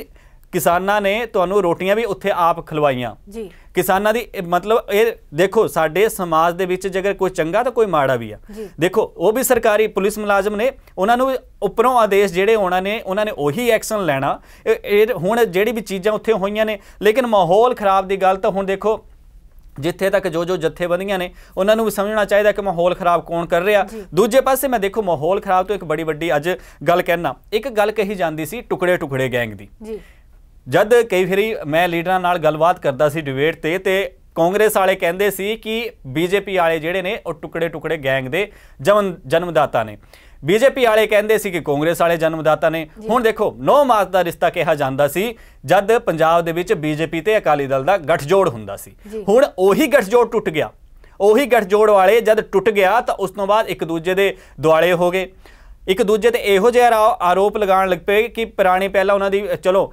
ਕਿਸਾਨਾਂ ਨੇ ਤੁਹਾਨੂੰ ਰੋਟੀਆਂ ਵੀ ਉੱਥੇ ਆਪ ਖਿਲਵਾਈਆਂ ਜੀ। ਕਿਸਾਨਾਂ ਦੀ ਮਤਲਬ ਇਹ ਦੇਖੋ, ਸਾਡੇ ਸਮਾਜ ਦੇ ਵਿੱਚ ਜੇਕਰ ਕੋਈ ਚੰਗਾ ਤਾਂ ਕੋਈ ਮਾੜਾ ਵੀ ਆ। ਦੇਖੋ ਉਹ ਵੀ ਸਰਕਾਰੀ ਪੁਲਿਸ ਮੁਲਾਜ਼ਮ ਨੇ, ਉਹਨਾਂ ਨੂੰ ਉੱਪਰੋਂ ਆਦੇਸ਼ ਜਿਹੜੇ ਉਹਨਾਂ ਨੇ ਉਹੀ ਐਕਸ਼ਨ ਲੈਣਾ। ਇਹ ਹੁਣ ਜਿਹੜੀ ਵੀ ਚੀਜ਼ਾਂ ਉੱਥੇ ਹੋਈਆਂ ਨੇ, ਲੇਕਿਨ ਮਾਹੌਲ ਖਰਾਬ ਦੀ ਗੱਲ ਤਾਂ ਹੁਣ ਦੇਖੋ ਜਿੱਥੇ ਤੱਕ ਜੋ ਜਥੇਬੰਦੀਆਂ ਨੇ ਉਹਨਾਂ ਨੂੰ ਵੀ ਸਮਝਣਾ ਚਾਹੀਦਾ ਕਿ ਮਾਹੌਲ ਖਰਾਬ ਕੌਣ ਕਰ ਰਿਹਾ। ਦੂਜੇ ਪਾਸੇ ਮੈਂ ਦੇਖੋ ਮਾਹੌਲ ਖਰਾਬ ਤੋਂ ਇੱਕ ਬੜੀ ਵੱਡੀ ਅੱਜ ਗੱਲ ਕਹਿਣਾ, ਇੱਕ ਗੱਲ ਕਹੀ ਜਾਂਦੀ ਸੀ ਟੁਕੜੇ ਗੈਂਗ ਦੀ। ਜਦ ਕਈ ਵਾਰੀ ਮੈਂ ਲੀਡਰਾਂ ਨਾਲ ਗੱਲਬਾਤ ਕਰਦਾ ਸੀ ਡਿਬੇਟ ਤੇ ਕਾਂਗਰਸ ਵਾਲੇ ਕਹਿੰਦੇ ਸੀ ਕਿ BJP ਵਾਲੇ ਜਿਹੜੇ ਨੇ ਉਹ ਟੁਕੜੇ ਗੈਂਗ ਦੇ ਜਨਮਦਾਤਾ ਨੇ। BJP ਵਾਲੇ ਕਹਿੰਦੇ ਸੀ ਕਿ ਕਾਂਗਰਸ ਵਾਲੇ ਜਨਮਦਾਤਾ ਨੇ। ਹੁਣ ਦੇਖੋ 9 ਮਾਸ ਦਾ ਰਿਸ਼ਤਾ ਕਿਹਾ ਜਾਂਦਾ ਸੀ ਜਦ ਪੰਜਾਬ ਦੇ ਵਿੱਚ BJP ਤੇ ਅਕਾਲੀ ਦਲ ਦਾ ਗੱਠਜੋੜ ਹੁੰਦਾ ਸੀ। ਹੁਣ ਉਹੀ ਗੱਠਜੋੜ ਟੁੱਟ ਗਿਆ। ਉਹੀ ਗੱਠਜੋੜ ਵਾਲੇ ਜਦ ਟੁੱਟ ਗਿਆ ਤਾਂ ਉਸ ਤੋਂ ਬਾਅਦ ਇੱਕ ਦੂਜੇ ਦੇ ਦੁਆਲੇ ਹੋ ਗਏ, ਇੱਕ ਦੂਜੇ ਤੇ ਇਹੋ ਜਿਹਾ ਆਰੋਪ ਲਗਾਉਣ ਲੱਗ ਪਏ ਕਿ ਪੁਰਾਣੀ ਪਹਿਲਾਂ ਉਹਨਾਂ ਦੀ ਚਲੋ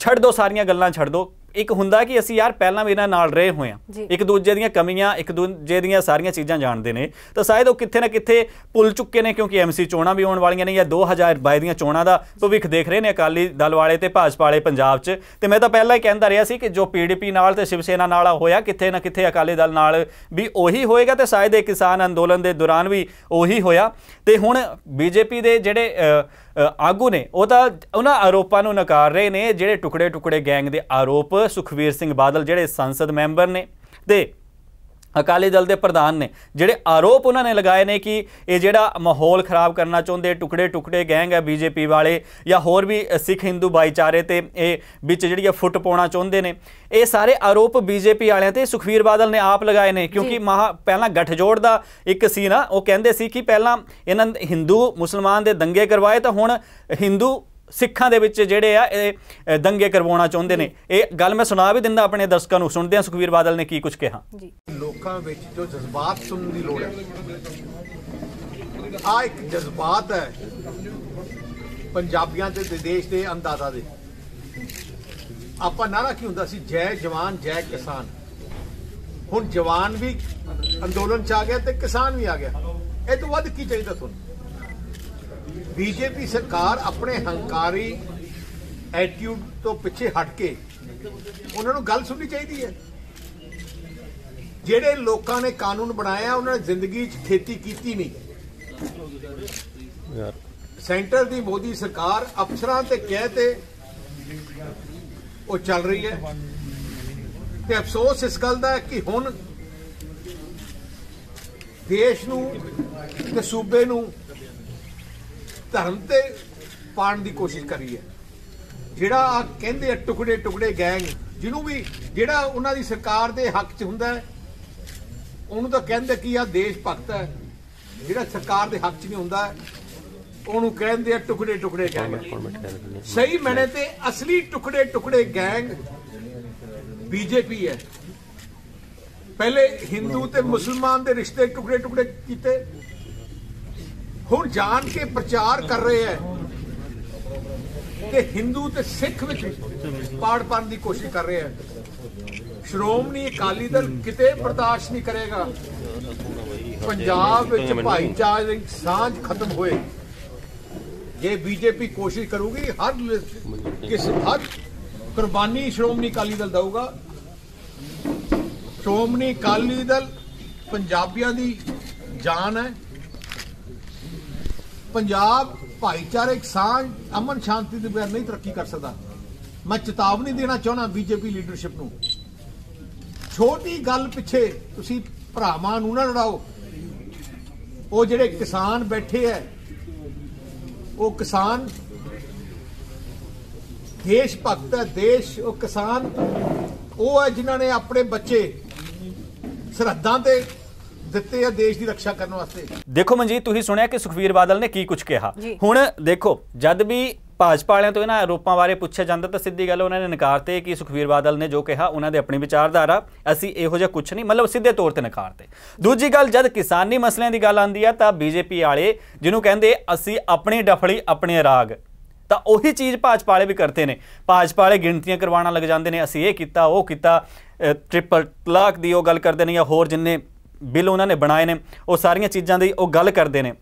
ਛੱਡ ਦੋ, ਸਾਰੀਆਂ ਗੱਲਾਂ ਛੱਡ ਦੋ, ਇੱਕ ਹੁੰਦਾ ਕਿ ਅਸੀਂ ਯਾਰ ਪਹਿਲਾਂ ਵੀ ਇਹਨਾਂ ਨਾਲ ਰਹੇ ਹੋਏ ਆ, ਇੱਕ ਦੂਜੇ ਦੀਆਂ ਕਮੀਆਂ, ਇੱਕ ਦੂਜੇ ਦੀਆਂ ਸਾਰੀਆਂ ਚੀਜ਼ਾਂ ਜਾਣਦੇ ਨੇ, ਤਾਂ ਸ਼ਾਇਦ ਉਹ ਕਿੱਥੇ ਨਾ ਕਿੱਥੇ ਭੁੱਲ ਚੁੱਕੇ ਨੇ, ਕਿਉਂਕਿ ਐਮਸੀ ਚੋਣਾਂ ਵੀ ਆਉਣ ਵਾਲੀਆਂ ਨੇ ਜਾਂ 2022 ਦੀਆਂ ਚੋਣਾਂ ਦਾ ਭਵਿੱਖ ਦੇਖ ਰਹੇ ਨੇ ਅਕਾਲੀ ਦਲ ਵਾਲੇ ਤੇ ਭਾਜਪਾ ਵਾਲੇ ਪੰਜਾਬ 'ਚ। ਤੇ ਮੈਂ ਤਾਂ ਪਹਿਲਾਂ ਹੀ ਕਹਿੰਦਾ ਰਿਹਾ ਸੀ ਕਿ ਜੋ PDP ਨਾਲ ਤੇ ਸ਼ਿਵ ਸੈਨਾ ਨਾਲ ਹੋਇਆ, ਕਿੱਥੇ ਨਾ ਕਿੱਥੇ ਅਕਾਲੀ ਦਲ ਨਾਲ ਵੀ ਉਹੀ ਹੋਏਗਾ ਤੇ ਸ਼ਾਇਦ ਇਹ ਕਿਸਾਨ ਅੰਦੋਲਨ ਦੇ ਦੌਰਾਨ ਵੀ ਉਹੀ ਹੋਇਆ। ਤੇ ਹੁਣ BJP ਦੇ ਜਿਹੜੇ ਆਗੂ ਨੇ ਉਹ ਤਾਂ ਉਹਨਾਂ ਆਰੋਪਾਂ ਨੂੰ ਨਕਾਰ ਰਹੇ ਨੇ, ਜਿਹੜੇ ਟੁਕੜੇ ਟੁਕੜੇ ਗੈਂਗ ਦੇ ਆਰੋਪ ਸੁਖਬੀਰ ਸਿੰਘ ਬਾਦਲ ਜਿਹੜੇ ਸੰਸਦ ਮੈਂਬਰ ਨੇ ਤੇ ਅਕਾਲੀ ਦਲ ਦੇ ਪ੍ਰਧਾਨ ਨੇ, ਜਿਹੜੇ ਆਰੋਪ ਉਹਨਾਂ ਨੇ ਲਗਾਏ ਨੇ ਕਿ ਇਹ ਜਿਹੜਾ ਮਾਹੌਲ ਖਰਾਬ ਕਰਨਾ ਚਾਹੁੰਦੇ ਟੁਕੜੇ ਟੁਕੜੇ ਗੈਂਗ ਹੈ BJP ਵਾਲੇ, ਜਾਂ ਹੋਰ ਵੀ ਸਿੱਖ ਹਿੰਦੂ ਭਾਈਚਾਰੇ ਤੇ ਇਹ ਵਿੱਚ ਜਿਹੜੀ ਫੁੱਟ ਪਾਉਣਾ ਚਾਹੁੰਦੇ ਨੇ, ਇਹ ਸਾਰੇ ਆਰੋਪ BJP ਵਾਲਿਆਂ ਤੇ ਸੁਖਬੀਰ ਬਾਦਲ ਨੇ ਆਪ ਲਗਾਏ ਨੇ। ਕਿਉਂਕਿ ਪਹਿਲਾਂ ਗੱਠਜੋੜ ਦਾ ਇੱਕ ਸੀ ਨਾ, ਉਹ ਕਹਿੰਦੇ ਸੀ ਕਿ ਪਹਿਲਾਂ ਇਹਨਾਂ ਹਿੰਦੂ ਮੁਸਲਮਾਨ ਦੇ ਦੰਗੇ ਕਰਵਾਏ ਤਾਂ ਹੁਣ ਹਿੰਦੂ ਸਿੱਖਾਂ ਦੇ ਵਿੱਚ ਜਿਹੜੇ ਆ ਇਹ ਦੰਗੇ ਕਰਵਾਉਣਾ ਚਾਹੁੰਦੇ ਨੇ। ਇਹ ਗੱਲ ਮੈਂ ਸੁਣਾ ਵੀ ਦਿੰਦਾ ਆਪਣੇ ਦਰਸ਼ਕਾਂ ਨੂੰ, ਸੁਣਦੇ ਹਾਂ ਸੁਖਬੀਰ ਬਾਦਲ ਨੇ ਕੀ ਕੁਝ ਕਿਹਾ। ਲੋਕਾਂ ਵਿੱਚ ਜੋ ਜਜ਼ਬਾਤ ਸੁਣਨ ਦੀ ਲੋੜ ਹੈ, ਆ ਇੱਕ ਜਜ਼ਬਾਤ ਹੈ ਪੰਜਾਬੀਆਂ ਤੇ ਦੇਸ਼ ਦੇ ਅੰਦਾਜ਼ਾ ਦੇ। ਆਪਾਂ ਨਾਰਾ ਕੀ ਹੁੰਦਾ ਸੀ, ਜੈ ਜਵਾਨ ਜੈ ਕਿਸਾਨ। ਹੁਣ ਜਵਾਨ ਵੀ ਅੰਦੋਲਨ ਚ ਆ ਗਿਆ ਤੇ ਕਿਸਾਨ ਵੀ ਆ ਗਿਆ। ਇਹ ਤੋਂ ਵੱਧ ਕੀ ਚਾਹੀਦਾ ਤੁਹਾਨੂੰ? BJP ਸਰਕਾਰ ਆਪਣੇ ਹੰਕਾਰੀ ਐਟੀਟਿਊਡ ਤੋਂ ਪਿੱਛੇ ਹਟ ਕੇ ਉਹਨਾਂ ਨੂੰ ਗੱਲ ਸੁਣਨੀ ਚਾਹੀਦੀ ਹੈ। ਜਿਹੜੇ ਲੋਕਾਂ ਨੇ ਕਾਨੂੰਨ ਬਣਾਇਆ ਉਹਨਾਂ ਨੇ ਜ਼ਿੰਦਗੀ 'ਚ ਖੇਤੀ ਕੀਤੀ ਨਹੀਂ। ਸੈਂਟਰ ਦੀ ਮੋਦੀ ਸਰਕਾਰ ਅਫਸਰਾਂ ਤੇ ਕਹਿ ਤੇ ਉਹ ਚੱਲ ਰਹੀ ਹੈ ਤੇ ਅਫਸੋਸ ਇਸ ਗੱਲ ਦਾ ਹੈ ਕਿ ਹੁਣ ਦੇਸ਼ ਨੂੰ ਤੇ ਸੂਬੇ ਨੂੰ ਧਰਮ ਤੇ ਪਾਣ ਦੀ ਕੋਸ਼ਿਸ਼ ਕਰੀ ਹੈ। ਜਿਹੜਾ ਆ ਕਹਿੰਦੇ ਆ ਟੁਕੜੇ ਟੁਕੜੇ ਗੈਂਗ, ਜਿਹਨੂੰ ਵੀ ਜਿਹੜਾ ਉਹਨਾਂ ਦੀ ਸਰਕਾਰ ਦੇ ਹੱਕ 'ਚ ਹੁੰਦਾ ਹੈ ਉਹਨੂੰ ਤਾਂ ਕਹਿੰਦੇ ਕਿ ਆ ਦੇਸ਼ ਭਗਤ ਹੈ, ਜਿਹੜਾ ਸਰਕਾਰ ਦੇ ਹੱਕ 'ਚ ਨਹੀਂ ਹੁੰਦਾ ਉਹਨੂੰ ਕਹਿੰਦੇ ਆ ਟੁਕੜੇ ਟੁਕੜੇ ਗੈਂਗ। ਸਹੀ ਮੈਨੇ ਤੇ ਅਸਲੀ ਟੁਕੜੇ ਟੁਕੜੇ ਗੈਂਗ BJP ਹੈ। ਪਹਿਲੇ ਹਿੰਦੂ ਤੇ ਮੁਸਲਮਾਨ ਦੇ ਰਿਸ਼ਤੇ ਟੁਕੜੇ ਟੁਕੜੇ ਕੀਤੇ, ਹੁਣ ਜਾਣ ਕੇ ਪ੍ਰਚਾਰ ਕਰ ਰਹੇ ਹੈ ਕਿ ਹਿੰਦੂ ਤੇ ਸਿੱਖ ਵਿੱਚ ਪਾੜ ਪਾਉਣ ਦੀ ਕੋਸ਼ਿਸ਼ ਕਰ ਰਹੇ ਹੈ। ਸ਼੍ਰੋਮਣੀ ਅਕਾਲੀ ਦਲ ਕਿਤੇ ਬਰਦਾਸ਼ਤ ਨਹੀਂ ਕਰੇਗਾ ਪੰਜਾਬ ਵਿੱਚ ਭਾਈਚਾਰੇ ਦੀ ਸਾਂਝ ਖਤਮ ਹੋਏ। ਜੇ BJP ਕੋਸ਼ਿਸ਼ ਕਰੂਗੀ ਹਰ ਕੁਰਬਾਨੀ ਸ਼੍ਰੋਮਣੀ ਅਕਾਲੀ ਦਲ ਦਊਗਾ। ਸ਼੍ਰੋਮਣੀ ਅਕਾਲੀ ਦਲ ਪੰਜਾਬੀਆਂ ਦੀ ਜਾਨ ਹੈ। ਪੰਜਾਬ ਭਾਈਚਾਰਕ ਸਾਂਝ ਅਮਨ ਸ਼ਾਂਤੀ ਦੇ ਬਗੈਰ ਨਹੀਂ ਤਰੱਕੀ ਕਰ ਸਕਦਾ। ਮੈਂ ਚੇਤਾਵਨੀ ਦੇਣਾ ਚਾਹੁੰਦਾ BJP ਲੀਡਰਸ਼ਿਪ ਨੂੰ, ਛੋਟੀ ਗੱਲ ਪਿੱਛੇ ਤੁਸੀਂ ਭਰਾਵਾਂ ਨੂੰ ਨਾ ਲੜਾਓ। ਉਹ ਜਿਹੜੇ ਕਿਸਾਨ ਬੈਠੇ ਹੈ ਉਹ ਕਿਸਾਨ ਦੇਸ਼ ਭਗਤ ਹੈ। ਦੇਸ਼ ਉਹ ਕਿਸਾਨ ਉਹ ਹੈ ਜਿਨ੍ਹਾਂ ਨੇ ਆਪਣੇ ਬੱਚੇ ਸਰਹੱਦਾਂ ਤੇ ਦਿੱਤੇ ਆ ਦੇਸ਼ ਦੀ ਰੱਖਿਆ ਕਰਨ ਵਾਸਤੇ। ਦੇਖੋ ਮਨਜੀਤ, ਤੁਸੀਂ ਸੁਣਿਆ ਕਿ ਸੁਖਬੀਰ ਬਾਦਲ ਨੇ ਕੀ ਕੁਝ ਕਿਹਾ। ਹੁਣ ਦੇਖੋ, ਜਦ ਵੀ ਭਾਜਪਾ ਵਾਲਿਆਂ ਤੋਂ ਇਹਨਾਂ ਆਰੋਪਾਂ ਬਾਰੇ ਪੁੱਛਿਆ ਜਾਂਦਾ ਤਾਂ ਸਿੱਧੀ ਗੱਲ ਉਹਨਾਂ ਨੇ ਨਕਾਰਤੇ ਕਿ ਸੁਖਬੀਰ ਬਾਦਲ ਨੇ ਜੋ ਕਿਹਾ ਉਹਨਾਂ ਦੇ ਆਪਣੀ ਵਿਚਾਰਧਾਰਾ, ਅਸੀਂ ਇਹੋ ਜਿਹਾ ਕੁਝ ਨਹੀਂ, ਮਤਲਬ ਸਿੱਧੇ ਤੌਰ ਤੇ ਨਕਾਰਤੇ। ਦੂਜੀ ਗੱਲ, ਜਦ ਕਿਸਾਨੀ ਮਸਲਿਆਂ ਦੀ ਗੱਲ ਆਉਂਦੀ ਆ ਤਾਂ BJP ਵਾਲੇ ਜਿਹਨੂੰ ਕਹਿੰਦੇ ਅਸੀਂ ਆਪਣੀ ਡਫਲੀ ਆਪਣੇ ਰਾਗ, ਤਾਂ ਉਹੀ ਚੀਜ਼ ਭਾਜਪਾ ਵਾਲੇ ਵੀ ਕਰਦੇ ਨੇ। ਭਾਜਪਾ ਵਾਲੇ ਗਿਣਤੀਆਂ ਕਰਵਾਉਣਾ ਲੱਗ ਜਾਂਦੇ ਨੇ, ਅਸੀਂ ਇਹ ਕੀਤਾ ਉਹ ਕੀਤਾ, ਟ੍ਰਿਪਲ ਤਲਾਕ ਦੀ ਉਹ ਗੱਲ ਕਰਦੇ ਨੇ ਜਾਂ ਹੋਰ ਜਿੰਨੇ ਬਿੱਲ ਉਹਨਾਂ ਨੇ ਬਣਾਏ ਨੇ ਉਹ ਸਾਰੀਆਂ ਚੀਜ਼ਾਂ ਦੀ ਉਹ ਗੱਲ ਕਰਦੇ ਨੇ।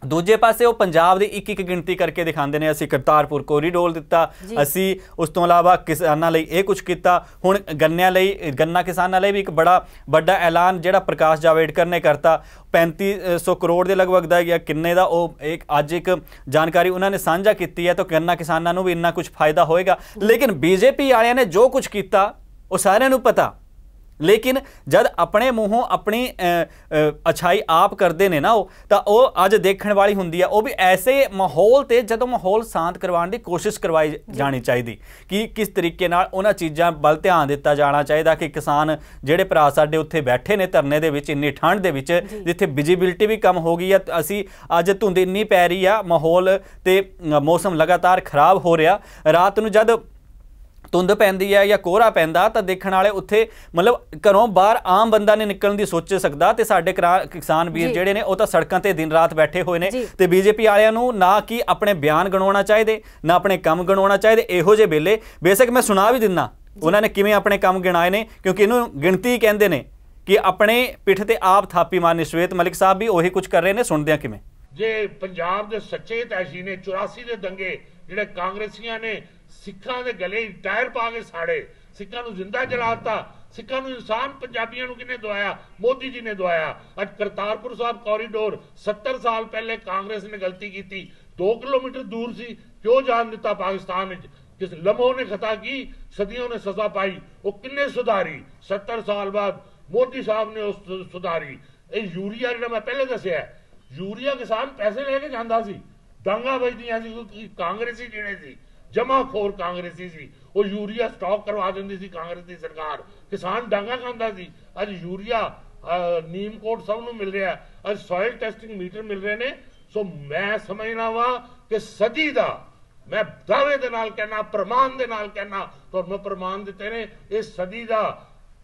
ਦੂਜੇ ਪਾਸੇ ਉਹ ਪੰਜਾਬ ਦੀ ਇੱਕ ਇੱਕ ਗਿਣਤੀ ਕਰਕੇ ਦਿਖਾਉਂਦੇ ਨੇ, ਅਸੀਂ ਕਰਤਾਰਪੁਰ ਕੋਰੀਡੋਰ ਦਿੱਤਾ, ਅਸੀਂ ਉਸ ਤੋਂ ਇਲਾਵਾ ਕਿਸਾਨਾਂ ਲਈ ਇਹ ਕੁਝ ਕੀਤਾ। ਹੁਣ ਗੰਨਿਆਂ ਲਈ, ਗੰਨਾ ਕਿਸਾਨਾਂ ਲਈ ਵੀ ਇੱਕ ਬੜਾ ਵੱਡਾ ਐਲਾਨ ਜਿਹੜਾ ਪ੍ਰਕਾਸ਼ ਜਾਵੜੇਕਰ ਨੇ ਕਰਤਾ, 3500 ਕਰੋੜ ਦੇ ਲਗਭਗ ਦਾ ਜਾਂ ਕਿੰਨੇ ਦਾ, ਉਹ ਇੱਕ ਅੱਜ ਇੱਕ ਜਾਣਕਾਰੀ ਉਹਨਾਂ ਨੇ ਸਾਂਝਾ ਕੀਤੀ ਹੈ। ਤਾਂ ਗੰਨਾ ਕਿਸਾਨਾਂ ਨੂੰ ਵੀ ਇੰਨਾ ਕੁਝ ਫਾਇਦਾ ਹੋਏਗਾ। ਲੇਕਿਨ BJP ਵਾਲਿਆਂ ਨੇ ਜੋ ਕੁਝ ਕੀਤਾ ਉਹ ਸਾਰਿਆਂ ਨੂੰ ਪਤਾ, ਲੇਕਿਨ ਜਦ ਆਪਣੇ ਮੂੰਹੋਂ ਆਪਣੀ ਅਛਾਈ ਆਪ ਕਰਦੇ ਨੇ ਨਾ ਉਹ, ਤਾਂ ਉਹ ਅੱਜ ਦੇਖਣ ਵਾਲੀ ਹੁੰਦੀ ਆ। ਉਹ ਵੀ ਐਸੇ ਮਾਹੌਲ ਤੇ ਜਦੋਂ ਮਾਹੌਲ ਸ਼ਾਂਤ ਕਰਵਾਉਣ ਦੀ ਕੋਸ਼ਿਸ਼ ਕਰਵਾਈ ਜਾਣੀ ਚਾਹੀਦੀ ਕਿ ਕਿਸ ਤਰੀਕੇ ਨਾਲ ਉਹਨਾਂ ਚੀਜ਼ਾਂ ਵੱਲ ਧਿਆਨ ਦਿੱਤਾ ਜਾਣਾ ਚਾਹੀਦਾ ਕਿ ਕਿਸਾਨ ਜਿਹੜੇ ਭਰਾ ਸਾਡੇ ਉੱਥੇ ਬੈਠੇ ਨੇ ਧਰਨੇ ਦੇ ਵਿੱਚ ਇੰਨੀ ਠੰਡ ਦੇ ਵਿੱਚ, ਜਿੱਥੇ ਵਿਜ਼ੀਬਿਲਿਟੀ ਵੀ ਕਮ ਹੋ ਗਈ ਆ, ਅਸੀਂ ਅੱਜ ਧੁੰਦ ਇੰਨੀ ਪੈ ਰਹੀ ਆ, ਮਾਹੌਲ ਤੇ ਮੌਸਮ ਲਗਾਤਾਰ ਖਰਾਬ ਹੋ ਰਿਹਾ। ਰਾਤ ਨੂੰ ਜਦ ਧੁੰਦ ਪੈਂਦੀ ਹੈ ਜਾਂ ਕੋਹਰਾ ਪੈਂਦਾ ਤਾਂ ਦੇਖਣ ਵਾਲੇ ਉੱਥੇ ਮਤਲਬ ਘਰੋਂ ਬਾਹਰ ਆਮ ਬੰਦਾ ਨਹੀਂ ਨਿਕਲਣ ਦੀ ਸੋਚ ਸਕਦਾ। ਤੇ ਸਾਡੇ ਕਿਸਾਨ ਵੀਰ ਜਿਹੜੇ ਨੇ ਉਹ ਤਾਂ ਸੜਕਾਂ ਤੇ ਦਿਨ ਰਾਤ ਬੈਠੇ ਹੋਏ ਨੇ। ਤੇ BJP ਵਾਲਿਆਂ ਨੂੰ ਨਾ ਕਿ ਆਪਣੇ ਬਿਆਨ ਗਣਾਉਣਾ ਚਾਹੀਦੇ, ਨਾ ਆਪਣੇ ਕੰਮ ਗਣਾਉਣਾ ਚਾਹੀਦੇ। ਇਹੋ ਜਿਹੇ ਵੇਲੇ ਬੇਸ਼ੱਕ ਮੈਂ ਸੁਣਾ ਵੀ ਦਿੰਦਾ ਉਹਨਾਂ ਨੇ ਕਿਵੇਂ ਆਪਣੇ ਕੰਮ ਗਿਣਾਏ ਨੇ, ਕਿਉਂਕਿ ਇਹਨੂੰ ਗਿਣਤੀ ਕਹਿੰਦੇ ਨੇ ਕਿ ਆਪਣੇ ਪਿੱਠ ਤੇ ਆਪ ਥਾਪੀ ਮਾਰਨੀ। ਸ਼ਵੇਤ ਮਲਿਕ ਸਾਹਿਬ ਵੀ ਉਹੀ ਕੁਝ ਕਰ ਰਹੇ ਨੇ, ਸੁਣਦੇ ਆ ਕਿਵੇਂ। ਜੇ ਪੰਜਾਬ ਦੇ ਸੱਚੇ ਤੈਸ਼ੀ ਨੇ 84 ਦੇ ਦੰਗੇ ਜਿਹੜੇ ਕਾਂਗਰਸੀਆਂ ਨੇ ਸਿੱਖਾਂ ਦੇ ਗਲੇ ਟਾਇਰ ਪਾ ਕੇ ਸਾੜੇ, ਸਿੱਖਾਂ ਨੂੰ ਜ਼ਿੰਦਾ ਜਲਾਤਾ, ਸਿੱਖਾਂ ਨੂੰ ਇਨਸਾਨ ਪੰਜਾਬੀਆਂ ਨੂੰ ਕਿਹਨੇ ਦਵਾਇਆ? ਮੋਦੀ ਜੀ ਨੇ ਦਵਾਇਆ। ਅੱਜ ਕਰਤਾਰਪੁਰ ਸਾਹਿਬ ਕੋਰੀਡੋਰ 70 ਸਾਲ ਪਹਿਲੇ ਕਾਂਗਰਸ ਨੇ ਗਲਤੀ ਕੀਤੀ, 2 ਕਿਲੋਮੀਟਰ दूर सी, क्यों जान दिता पाकिस्तान में? किस लम्हों ने खता की, सदियों ने सजा पाई, वो किन्ने सुधारी? 70 साल बाद मोदी साहब ने उस सुधारी। यूरिया जो मैं पहले दसिया, यूरिया किसान पैसे लेके जाता सी, डांगा बजदियां सी, कांग्रेसी जिहड़े सी जमाखोर कांग्रेसी सी, वो यूरिया स्टॉक करवा देंदी सी कांग्रेस की सरकार, किसान डांगा खांदा सी। अज यूरिया नीम कोट सब नूं मिल रहा है, अज सॉइल टेस्टिंग मीटर मिल रहे हैं। सो मैं समझना वा कि सदी दा, मैं दावे दे नाल कहना, प्रमाण दे नाल कहना, तो मैं प्रमाण दिते ने, इस सदी दा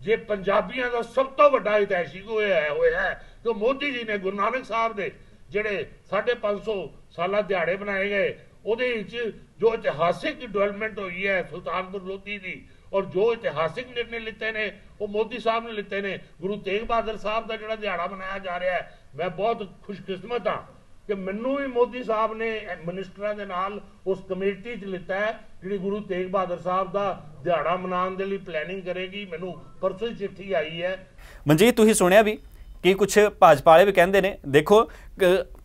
जे पंजाबियां दा सब तो वड्डा इतिहासिक होया है जो मोदी जी ने गुरु नानक साहब दे जेड़े 550 साला दिहाड़े बनाए गए, ਉਹਦੇ ਵਿੱਚ जो इतिहासिक डेवलपमेंट हुई है सुल्तानपुर लोधी दी, और जो इतिहासिक निर्णय लिते ने वो मोदी साहब ने लिते ने। गुरु तेग बहादुर साहब का जो दिहाड़ा मनाया जा रहा है, मैं बहुत खुशकिस्मत हाँ कि मैनू भी मोदी साहब ने मिनिस्टरां दे नाल उस कमेटी च लिता है जिहड़ी गुरु तेग बहादुर साहब का दिहाड़ा मनाने दे लई प्लैनिंग करेगी। मैनू परसों ही चिट्ठी आई है। मनजीत तुसीं सुनिया भी कि कुछ भाजपा वाले भी कहते हैं, देखो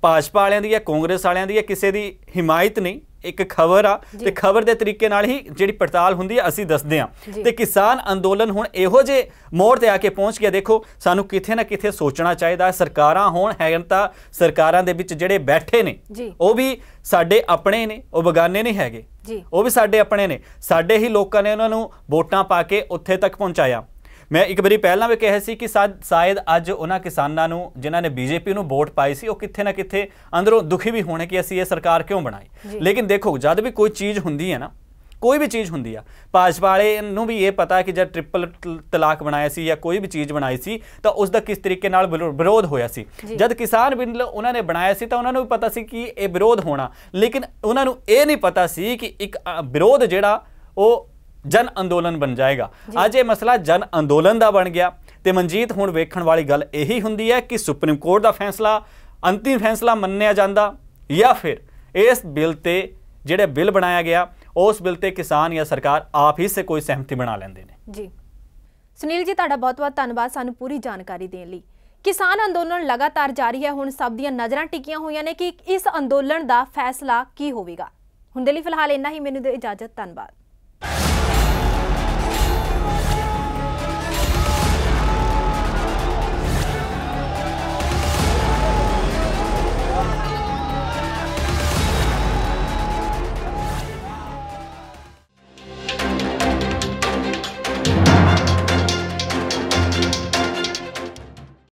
भाजपा वालियां दी या कांग्रेस वालियां दी या किसी की हिमायत नहीं, एक खबर आ ते खबर के तरीके नाल ही जिहड़ी पड़ताल हुंदी है असीं दसदे हां। ते किसान अंदोलन हुण इहो जे मोड़ ते आके पहुंच गया। देखो सानू किथे ना किथे सोचना चाहिए, सरकारां होण हैगन तां सरकारां दे विच जिहड़े बैठे ने वो भी साडे अपने ने, वो बगाने नहीं हैगे, वो भी साडे अपने ने। साडे ही लोकां ने उन्हां नूं वोटां पा के उत्थे तक पहुंचाया। मैं एक बारी पहला भी कहा सी कि शायद अज उन्होंने किसानों जिन्हों ने बीजेपी को वोट पाई सी, वो किथे ना किथे अंदरों दुखी भी होने कि असी ये सरकार क्यों बनाई। लेकिन देखो जब भी कोई चीज़ होंदी है ना, कोई भी चीज़ होंदी है, भाजपा वाले भी ये पता है कि जब ट्रिपल तलाक बनाया सी या कोई भी चीज़ बनाई सी तो उसका किस तरीके नाल विरोध होया सी। जब किसान बिल उन्होंने बनाया सी तो उन्होंने भी पता सी कि ये विरोध होना, लेकिन उन्होंने ये नहीं पता सी कि एक विरोध जिहड़ा वो जन अंदोलन बन जाएगा। अज ये मसला जन अंदोलन का बन गया। तो मनजीत हुण वेखण वाली गल यही हुंदी है कि सुप्रीम कोर्ट का फैसला अंतिम फैसला मन्निया जांदा या फिर इस बिल ते जिहड़े बिल बनाया गया उस बिल ते किसान या सरकार आप ही से कोई सहमति बना लैंदे ने। जी सुनील जी तुहाडा बहुत बहुत धन्नवाद सानू पूरी जानकारी देण लई। किसान अंदोलन लगातार जारी है, हुण सब दीयां नज़रां टिकियां होईयां ने कि इस अंदोलन का फैसला की होवेगा। हुण दे लई फिलहाल इन्ना ही, मैनूं दे इजाजत, धन्नवाद।